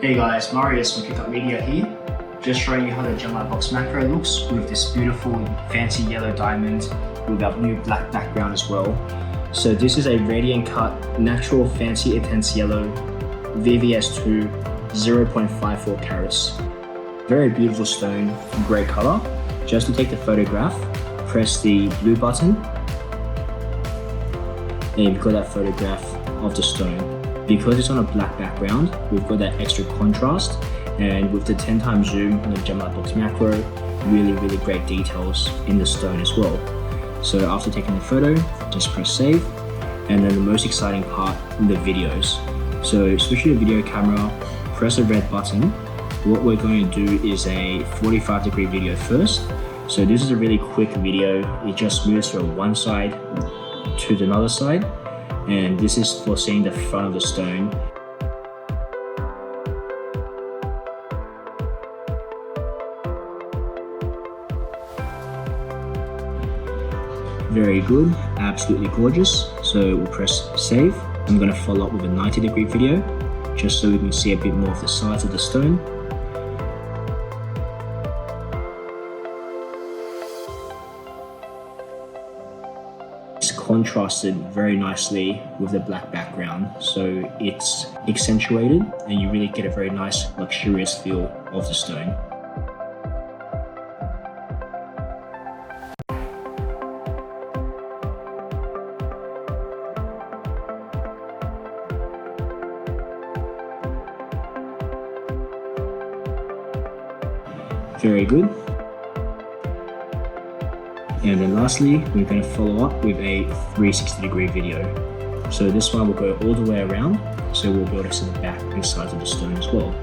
Hey guys, Marius from Pickup Media here. Just showing you how the GemLightbox Macro looks with this beautiful fancy yellow diamond with our new black background as well. So this is a radiant cut, natural fancy intense yellow VVS2 0.54 carats. Very beautiful stone, great color. Just to take the photograph, press the blue button and you've got that photograph of the stone. Because it's on a black background, we've got that extra contrast, and with the 10x zoom on the GemLightbox Macro, really great details in the stone as well. So after taking the photo, just press save, and then the most exciting part, the videos. So switch to the video camera, press the red button. What we're going to do is a 45-degree video first. So this is a really quick video. It just moves from one side to the other side. And this is for seeing the front of the stone. Very good, absolutely gorgeous. So we'll press save. I'm going to follow up with a 90-degree video, just so we can see a bit more of the sides of the stone. It's contrasted very nicely with the black background, so it's accentuated and you really get a very nice luxurious feel of the stone. Very good. And then lastly, we're going to follow up with a 360-degree video. So this one will go all the way around, so we'll be able to see the back and sides of the stone as well.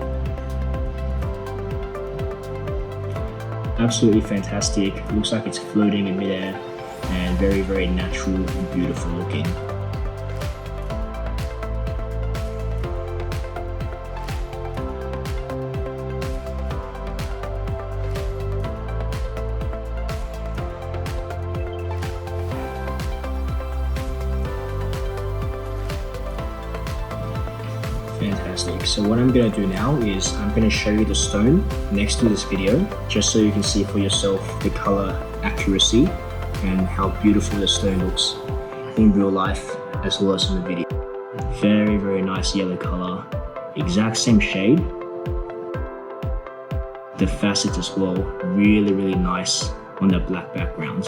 Absolutely fantastic. Looks like it's floating in midair and very natural and beautiful looking. Fantastic. So what I'm going to do now is I'm going to show you the stone next to this video, just so you can see for yourself the color accuracy and how beautiful the stone looks in real life as well as in the video. Very nice yellow color, exact same shade. The facets as well, really nice on the black background.